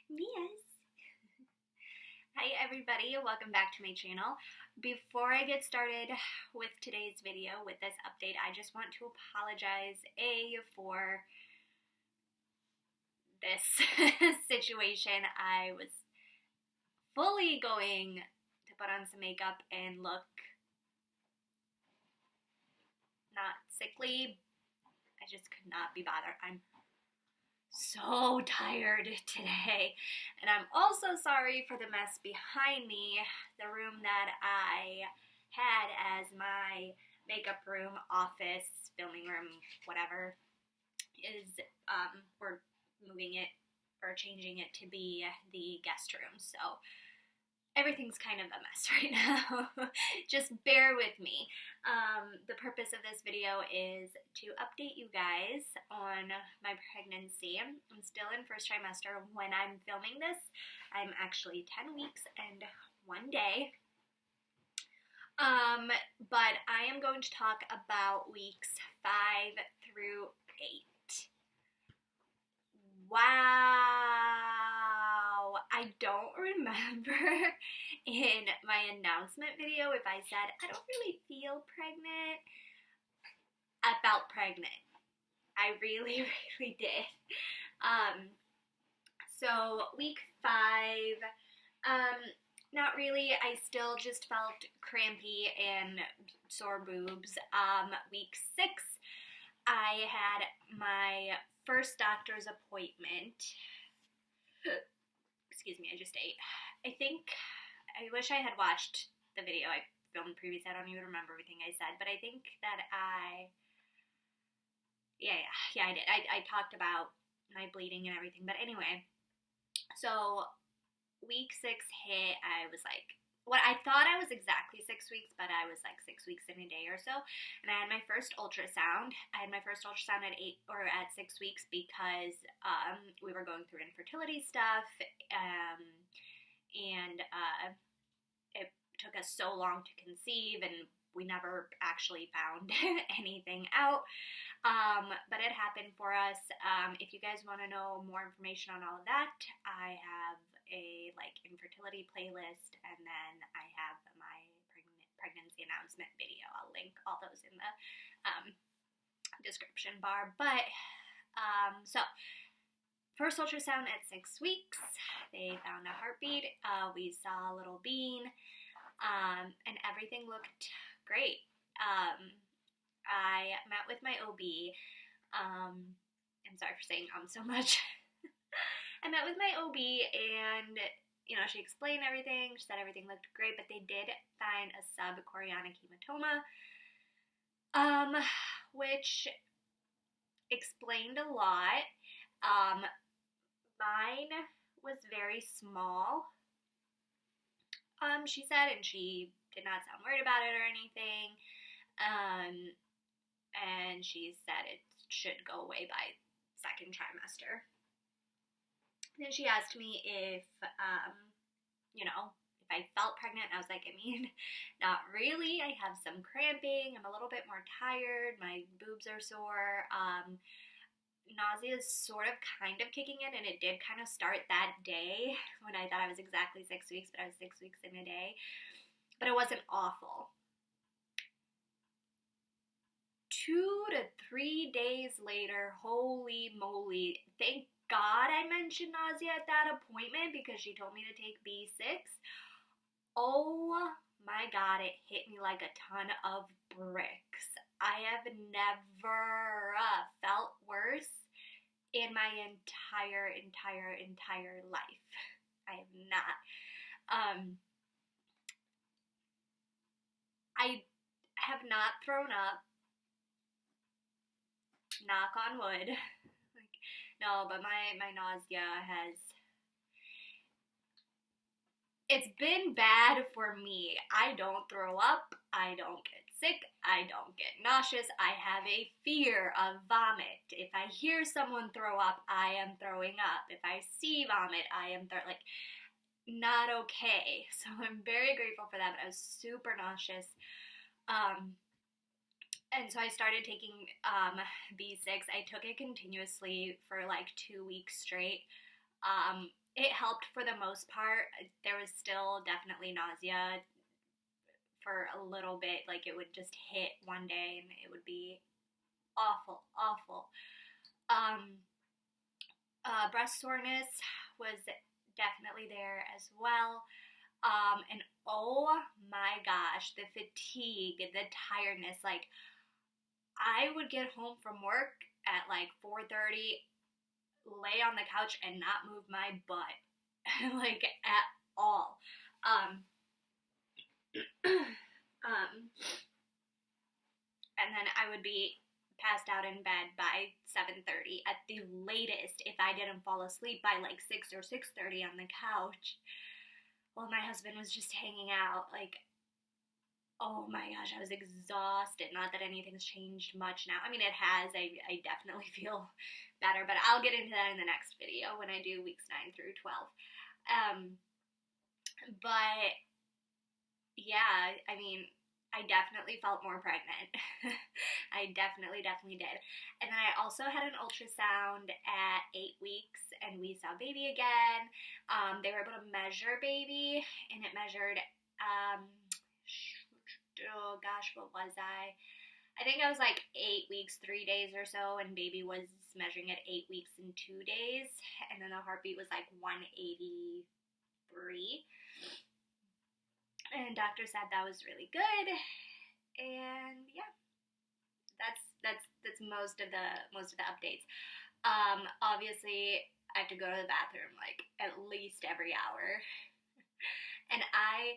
Yes. Hi everybody, welcome back to my channel. Before I get started with today's video, with this update, I just want to apologize, for this situation. I was fully going to put on some makeup and look not sickly. I just could not be bothered. I'm so tired today, and I'm also sorry for the mess behind me. The room that I had as my makeup room, office, filming room, whatever, is we're moving it or changing it to be the guest room, so everything's kind of a mess right now. Just bear with me. The purpose of this video is to update you guys on my pregnancy. I'm still in first trimester when I'm filming this. I'm actually 10 weeks and 1 day. But I am going to talk about weeks 5 through 8. Wow, I don't remember in my announcement video if I said I don't really feel pregnant. I felt pregnant. I really, really did. So week 5, not really. I still just felt crampy and sore boobs. Week 6, I had my first doctor's appointment. Excuse me, I just ate. I wish I had watched the video I filmed previously. I don't even remember everything I said, but I think that I did. I talked about my bleeding and everything, but anyway, so week 6 hit. I was like, I thought I was exactly 6 weeks, but I was like 6 weeks in a day or so. And I had my first ultrasound. I had my first ultrasound at 6 weeks because we were going through infertility stuff, and it took us so long to conceive, and we never actually found anything out. But it happened for us. If you guys want to know more information on all of that, I have a infertility playlist, and then I have my pregnancy announcement video. I'll link all those in the description bar. But so first ultrasound at 6 weeks, they found a heartbeat. We saw a little bean, and everything looked great. I met with my OB. I'm sorry for saying so much. I met with my OB, and she explained everything. She said everything looked great, but they did find a subchorionic hematoma, which explained a lot. Mine was very small, she said, and she did not sound worried about it or anything. And she said it should go away by second trimester. Then she asked me if I felt pregnant. I was like, not really. I have some cramping. I'm a little bit more tired. My boobs are sore. Nausea is sort of kind of kicking in, and it did kind of start that day when I thought I was exactly 6 weeks, but I was 6 weeks in a day. But it wasn't awful. 2 to 3 days later, holy moly, thank God I mentioned nausea at that appointment because she told me to take B6. Oh my God, it hit me like a ton of bricks. I have never felt worse in my entire life. I have not. I have not thrown up. Knock on wood. No, but my nausea it's been bad for me. I don't throw up, I don't get sick, I don't get nauseous, I have a fear of vomit. If I hear someone throw up, I am throwing up. If I see vomit, I am not okay. So I'm very grateful for that, but I was super nauseous. And so I started taking B6. I took it continuously for 2 weeks straight. It helped for the most part. There was still definitely nausea for a little bit. Like, it would just hit one day and it would be awful, awful. Breast soreness was definitely there as well. And oh my gosh, the fatigue, the tiredness. Like, I would get home from work at like 4:30, lay on the couch and not move my butt, like, at all. And then I would be passed out in bed by 7:30 at the latest if I didn't fall asleep by like 6 or 6:30 on the couch. Well, my husband was just hanging out. Like, oh my gosh, I was exhausted. Not that anything's changed much now. I mean, it has. I definitely feel better, but I'll get into that in the next video when I do weeks 9 through 12. But yeah, I mean, I definitely felt more pregnant. I definitely did. And then I also had an ultrasound at 8 weeks, and we saw baby again. They were able to measure baby, and it measured, oh gosh, what was I? I think I was like 8 weeks, 3 days or so, and baby was measuring at 8 weeks and 2 days, and then the heartbeat was like 183. And doctor said that was really good, and yeah, that's most of the updates. Obviously, I have to go to the bathroom like at least every hour, and I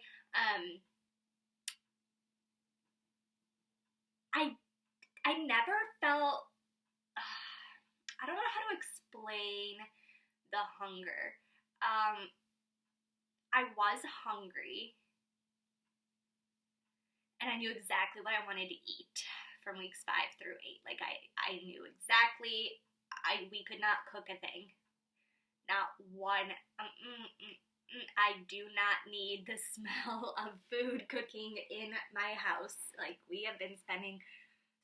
never felt. I don't know how to explain the hunger. I was hungry. And I knew exactly what I wanted to eat from weeks 5 through 8. Like, I knew exactly. We could not cook a thing. Not one. I do not need the smell of food cooking in my house. Like, we have been spending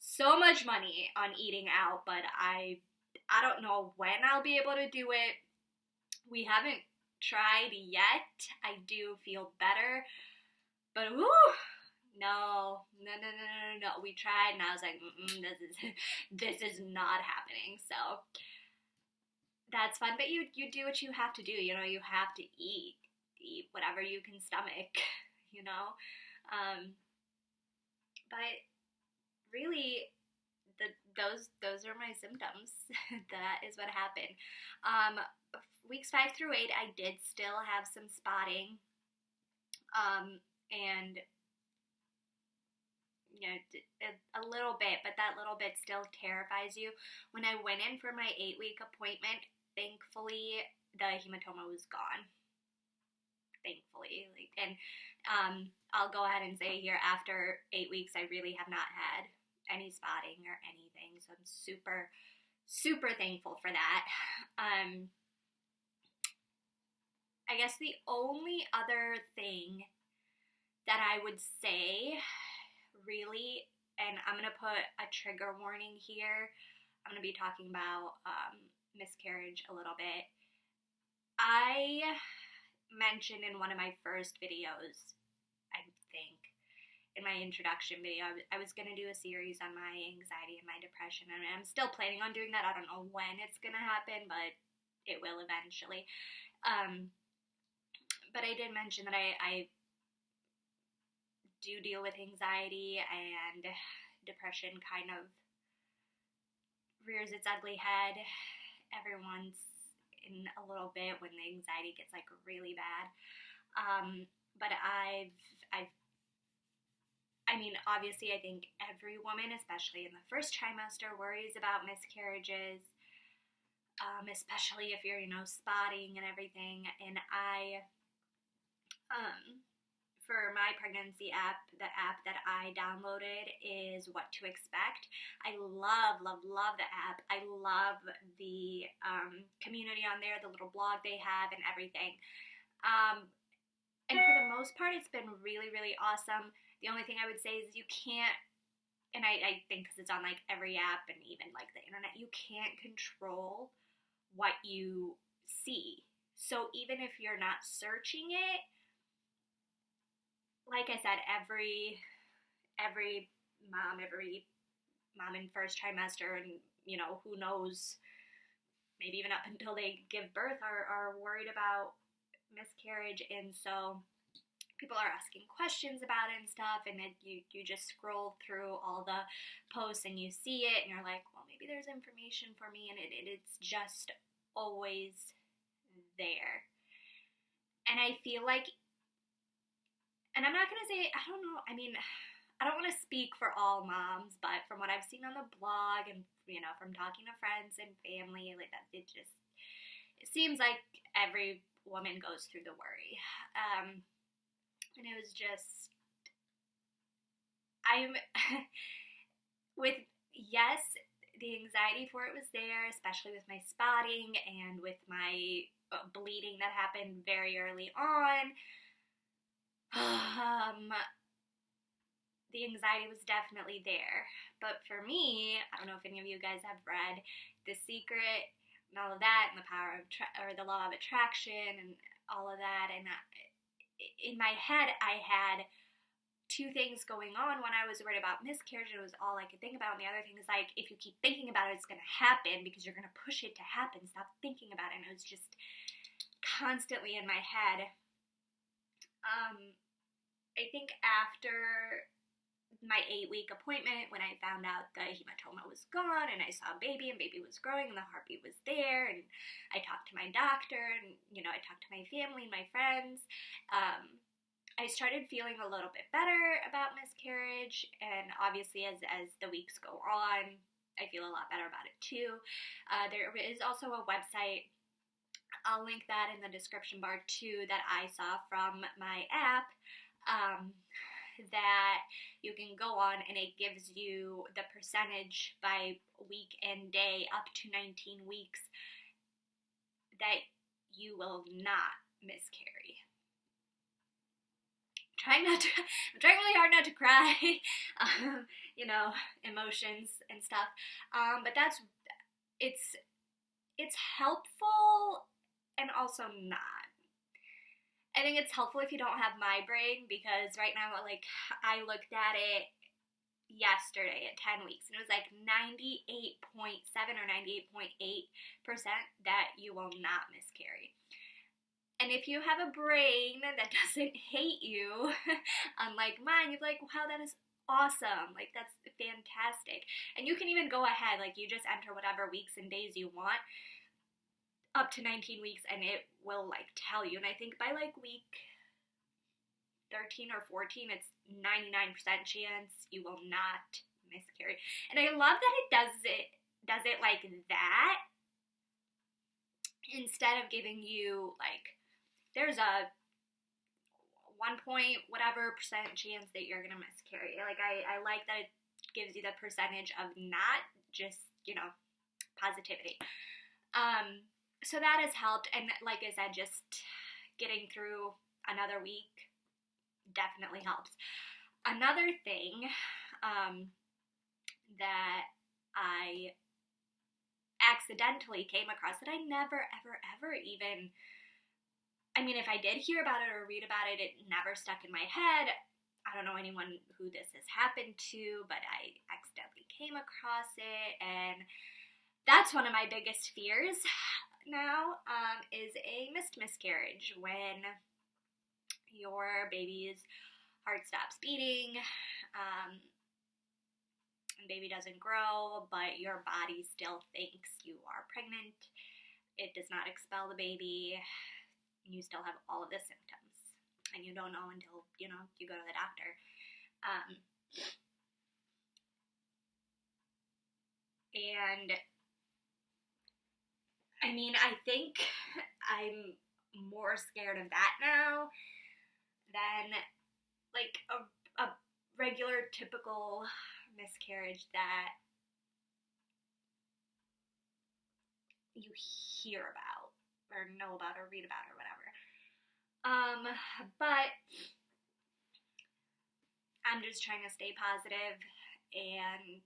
so much money on eating out, but I don't know when I'll be able to do it. We haven't tried yet. I do feel better, but woo! No. We tried, and I was like, this is not happening. So that's fun, but you do what you have to do. You know, you have to eat whatever you can stomach. You know, but really, those are my symptoms. That is what happened. Weeks 5 through 8, I did still have some spotting, and you know, a little bit, but that little bit still terrifies you. When I went in for my 8-week appointment, thankfully the hematoma was gone. Thankfully, and I'll go ahead and say here, after 8 weeks, I really have not had any spotting or anything, so I'm super, super thankful for that. I guess the only other thing that I would say, really, and I'm going to put a trigger warning here. I'm going to be talking about miscarriage a little bit. I mentioned in one of my first videos, I think, in my introduction video, I was going to do a series on my anxiety and my depression, and I'm still planning on doing that. I don't know when it's going to happen, but it will eventually. But I did mention that I do deal with anxiety, and depression kind of rears its ugly head every once in a little bit when the anxiety gets like really bad. But I mean, obviously, I think every woman, especially in the first trimester, worries about miscarriages, especially if you're, spotting and everything. And for my pregnancy app, the app that I downloaded is What to Expect. I love the app. I love the community on there, the little blog they have and everything. And for the most part, it's been really, really awesome. The only thing I would say is you can't, and I think because it's on like every app and even like the internet, you can't control what you see. So even if you're not searching it, like I said, every mom in first trimester, and who knows, maybe even up until they give birth, are worried about miscarriage. And so people are asking questions about it and stuff, and then you just scroll through all the posts and you see it and you're like, well, maybe there's information for me, and it's just always there. And I feel like, and I'm not gonna say, I don't know, I mean, I don't want to speak for all moms, but from what I've seen on the blog and from talking to friends and family, like that, it seems like every woman goes through the worry. And it was just, yes, the anxiety for it was there, especially with my spotting and with my bleeding that happened very early on. The anxiety was definitely there. But for me, I don't know if any of you guys have read The Secret and all of that, and the power of, or the law of attraction and all of that, and in my head, I had two things going on. When I was worried about miscarriage, it was all I could think about. And the other thing is, like, if you keep thinking about it, it's going to happen because you're going to push it to happen. Stop thinking about it. And it was just constantly in my head. I think after my 8-week appointment, when I found out the hematoma was gone and I saw baby and baby was growing and the heartbeat was there, and I talked to my doctor and, I talked to my family and my friends, I started feeling a little bit better about miscarriage. And obviously as the weeks go on, I feel a lot better about it too. There is also a website, I'll link that in the description bar too, that I saw from my app, that you can go on, and it gives you the percentage by week and day up to 19 weeks that you will not miscarry. I'm trying really hard not to cry, emotions and stuff, but it's helpful and also not. I think it's helpful if you don't have migraine, because right now, like, I looked at it yesterday at 10 weeks, and it was like 98.7 or 98.8% that you will not miscarry. And if you have a brain that doesn't hate you, unlike mine, you're like, wow, that is awesome. Like, that's fantastic. And you can even go ahead, like, you just enter whatever weeks and days you want, up to 19 weeks, and it will, like, tell you. And I think by, like, week 13 or 14, it's 99% chance you will not miscarry. And I love that it does it like that, instead of giving you, like, there's a 1 point whatever percent chance that you're gonna miscarry. Like, I like that it gives you the percentage of not just, positivity. So that has helped, and like I said, just getting through another week definitely helps. Another thing that I accidentally came across that I never, ever even, I mean, if I did hear about it or read about it, it never stuck in my head. I don't know anyone who this has happened to, but I accidentally came across it, and that's one of my biggest fears now, is a missed miscarriage, when your baby's heart stops beating, and baby doesn't grow, but your body still thinks you are pregnant. It does not expel the baby. You still have all of the symptoms, and you don't know until, you go to the doctor. And I mean, I think I'm more scared of that now than, like, a regular, typical miscarriage that you hear about or know about or read about or whatever. But I'm just trying to stay positive and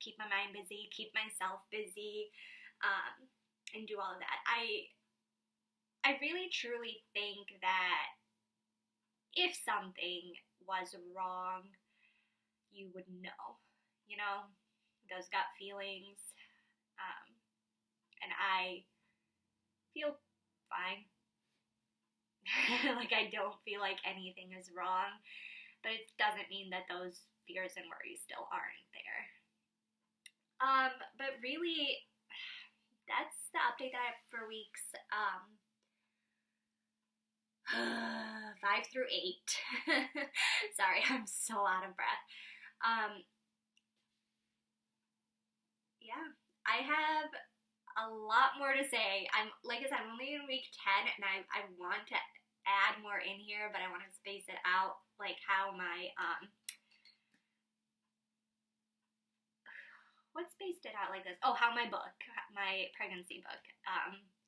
keep my mind busy, keep myself busy, and do all of that. I really truly think that if something was wrong, you would know, you know, those gut feelings. Um, and I feel fine. Like, I don't feel like anything is wrong, but it doesn't mean that those fears and worries still aren't there. But really, that's the update that I have for weeks 5 through 8. Sorry, I'm so out of breath. Yeah, I have a lot more to say. Like I said, I'm only in week 10, and I want to add more in here, but I want to space it out, like how my what spaced it out like this? Oh, how my pregnancy book,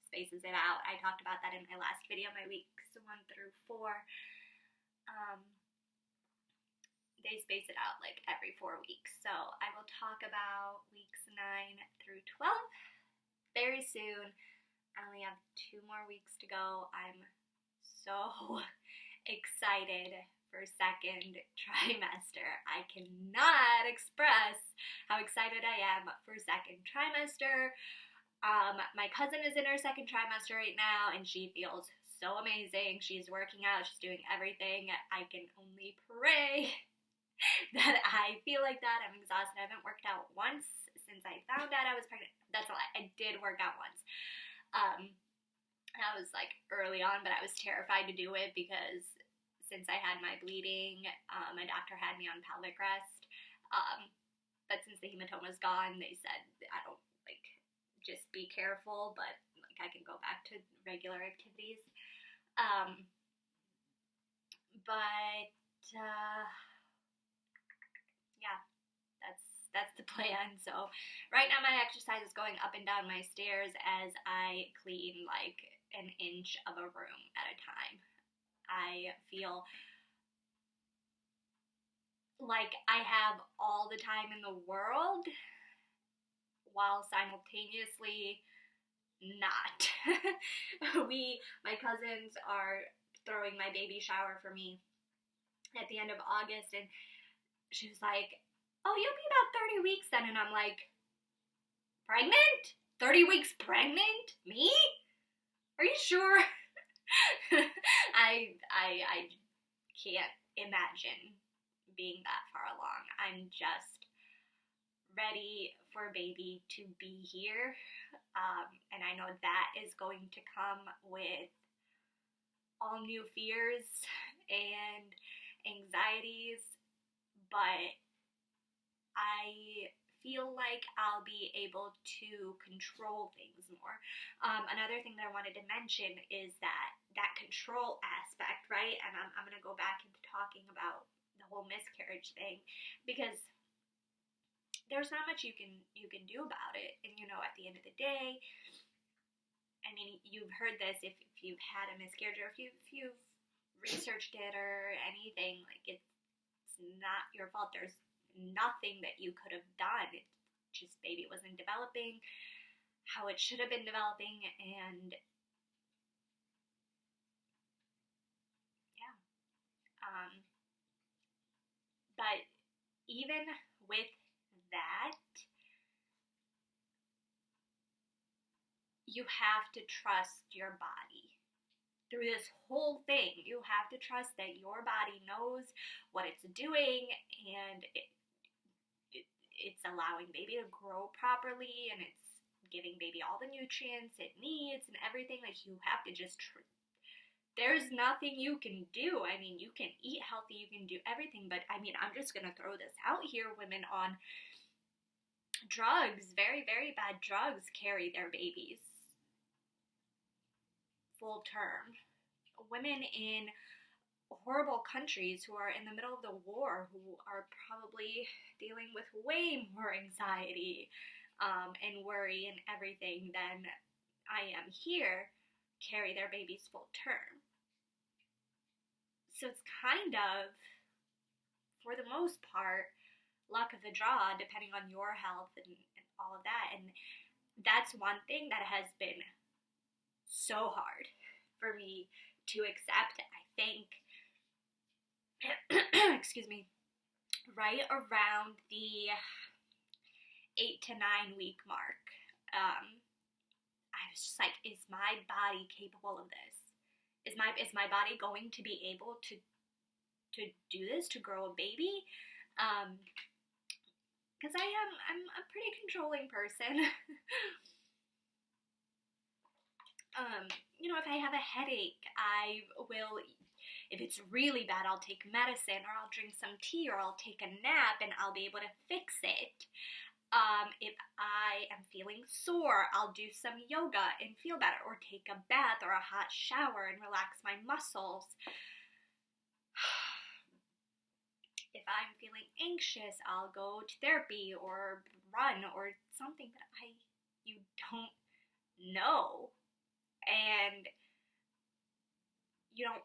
spaces it out. I talked about that in my last video, my weeks 1 through 4. They space it out like every 4 weeks. So I will talk about weeks 9 through 12 very soon. I only have 2 more weeks to go. I'm so excited for second trimester. I cannot express how excited I am for second trimester. My cousin is in her second trimester right now, and she feels so amazing. She's working out, she's doing everything. I can only pray that I feel like that. I'm exhausted. I haven't worked out once since I found out I was pregnant. That's a lie. I did work out once. That was like early on, but I was terrified to do it because since I had my bleeding, my doctor had me on pelvic rest. But since the hematoma is gone, they said I don't just be careful, but I can go back to regular activities. Yeah, that's the plan. So right now my exercise is going up and down my stairs as I clean like an inch of a room at a time. I feel like I have all the time in the world while simultaneously not. My cousins are throwing my baby shower for me at the end of August, and she was like, oh, you'll be about 30 weeks then. And I'm like, pregnant? 30 weeks pregnant? Me? Are you sure? I can't imagine being that far along. I'm just ready for baby to be here. And I know that is going to come with all new fears and anxieties, but I feel like I'll be able to control things more. Another thing that I wanted to mention is that control aspect, right? And I'm going to go back into talking about the whole miscarriage thing, because there's not much you can do about it. And at the end of the day, I mean, you've heard this if you've had a miscarriage, or if you've researched it or anything, like, it's not your fault. There's nothing that you could have done. It's just baby wasn't developing how it should have been developing, and yeah. But even with that, you have to trust your body. Through this whole thing, you have to trust that your body knows what it's doing, and it's allowing baby to grow properly, and it's giving baby all the nutrients it needs and everything. Like, you have to just there's nothing you can do. I mean, you can eat healthy, you can do everything, but I mean, I'm just gonna throw this out here. Women on drugs, very, very bad drugs, carry their babies full term. Women in horrible countries who are in the middle of the war, who are probably dealing with way more anxiety and worry and everything than I am here, carry their babies full term. So it's kind of, for the most part, luck of the draw, depending on your health and all of that. And that's one thing that has been so hard to accept. I think, excuse me, right around the 8 to 9 week mark, I was just like, is my body capable of this? Is my body going to be able to do this, to grow a baby? Because I'm a pretty controlling person. You know, if I have a headache, I will, if it's really bad, I'll take medicine, or I'll drink some tea, or I'll take a nap, and I'll be able to fix it. If I am feeling sore, I'll do some yoga and feel better, or take a bath or a hot shower and relax my muscles. If I'm feeling anxious, I'll go to therapy or run or something that you don't know, and you don't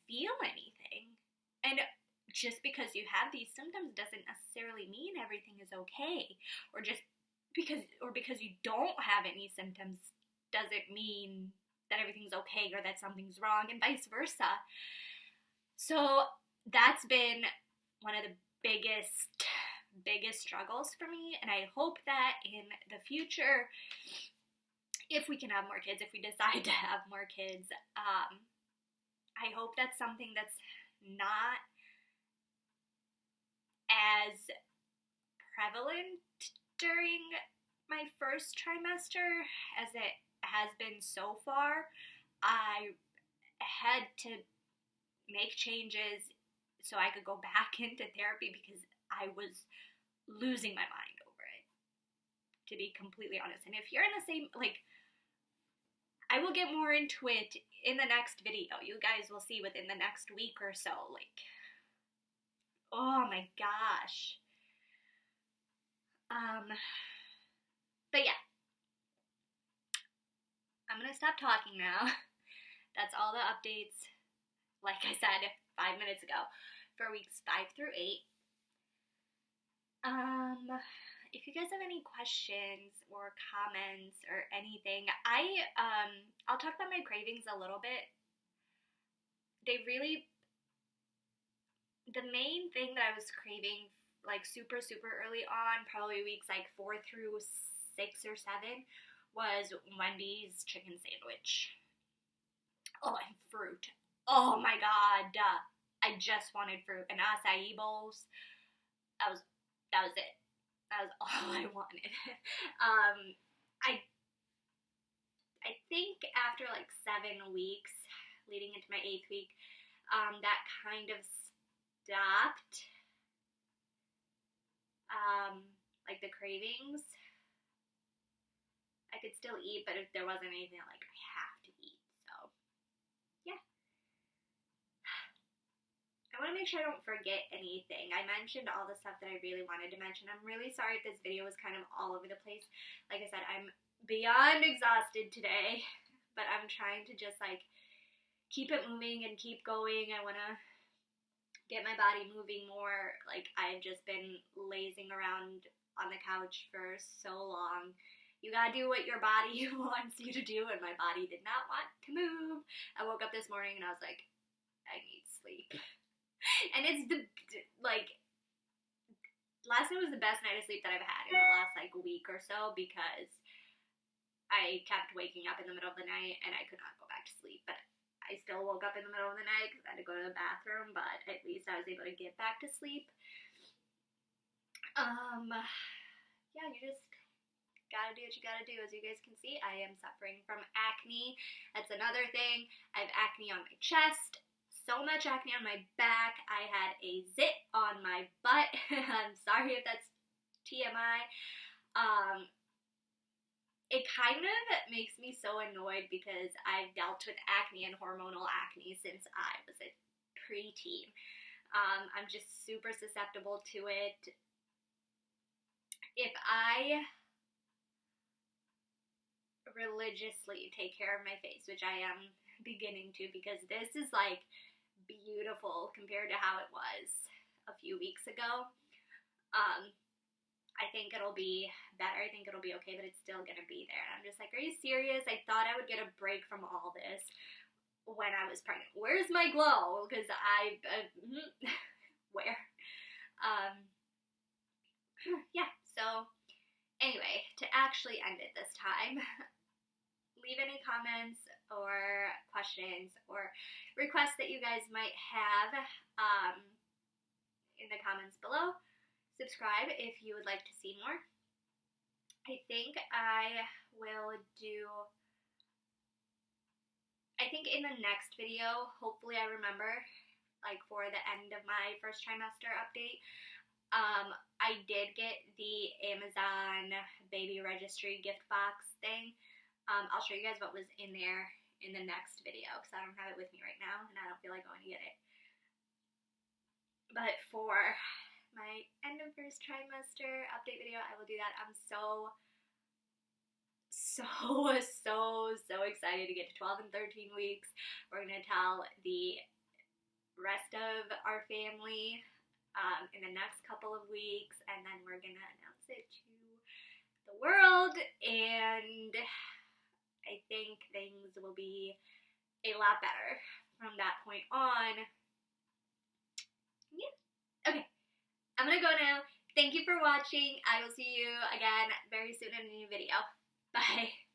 feel anything. And just because you have these symptoms doesn't necessarily mean everything is okay, or just because you don't have any symptoms doesn't mean that everything's okay or that something's wrong, and vice versa. So that's been one of the biggest struggles for me, and I hope that in the future, if we can have more kids, if we decide to have more kids, I hope that's something that's not as prevalent during my first trimester as it has been so far. I had to make changes so I could go back into therapy because I was losing my mind over it, to be completely honest. And if you're in the same, like, I will get more into it in the next video. You guys will see within the next week or so, like, oh my gosh. But yeah, I'm gonna stop talking now. That's all the updates, like I said 5 minutes ago, for weeks 5 through 8. If you guys have any questions or comments or anything, I'll talk about my cravings a little bit. The main thing that I was craving, like, super early on, probably weeks like 4 through 6 or 7, was Wendy's chicken sandwich. Oh, and fruit. Oh my god. I just wanted fruit. And acai bowls. That was it. That was all I wanted. I think after like 7 weeks, leading into my 8th week, that kind of stopped. Like the cravings. I could still eat, but if there wasn't anything like I have to eat. So, yeah. I want to make sure I don't forget anything. I mentioned all the stuff that I really wanted to mention. I'm really sorry if this video was kind of all over the place. Like I said, I'm beyond exhausted today, but I'm trying to just like keep it moving and keep going. I want to get my body moving more. Like, I've just been lazing around on the couch for so long. You gotta do what your body wants you to do, and my body did not want to move. I woke up this morning and I was like, I need sleep. And it's last night was the best night of sleep that I've had in the last like week or so, because I kept waking up in the middle of the night and I could not go back to sleep. But I still woke up in the middle of the night because I had to go to the bathroom, but at least I was able to get back to sleep. Yeah, you just gotta do what you gotta do. As you guys can see, I am suffering from acne. That's another thing. I have acne on my chest, so much acne on my back. I had a zit on my butt. I'm sorry if that's TMI. It kind of makes me so annoyed because I've dealt with acne and hormonal acne since I was a preteen. I'm just super susceptible to it. If I religiously take care of my face, which I am beginning to, because this is like beautiful compared to how it was a few weeks ago, I think it'll be better. I think it'll be okay, but it's still gonna be there. I'm just like, are you serious? I thought I would get a break from all this. when I was pregnant. Where's my glow? Because where? Yeah, so anyway, to actually end it this time, leave any comments or questions or requests that you guys might have in the comments below. Subscribe if you would like to see more. I think in the next video, hopefully I remember, like for the end of my first trimester update, I did get the Amazon baby registry gift box thing. I'll show you guys what was in there in the next video because I don't have it with me right now and I don't feel like going to get it. But for my end of first trimester update video, I will do that. I'm so excited to get to 12 and 13 weeks. We're going to tell the rest of our family in the next couple of weeks, and then we're going to announce it to the world, and I think things will be a lot better from that point on. Yeah. Okay. I'm going to go now. Thank you for watching. I will see you again very soon in a new video. Bye.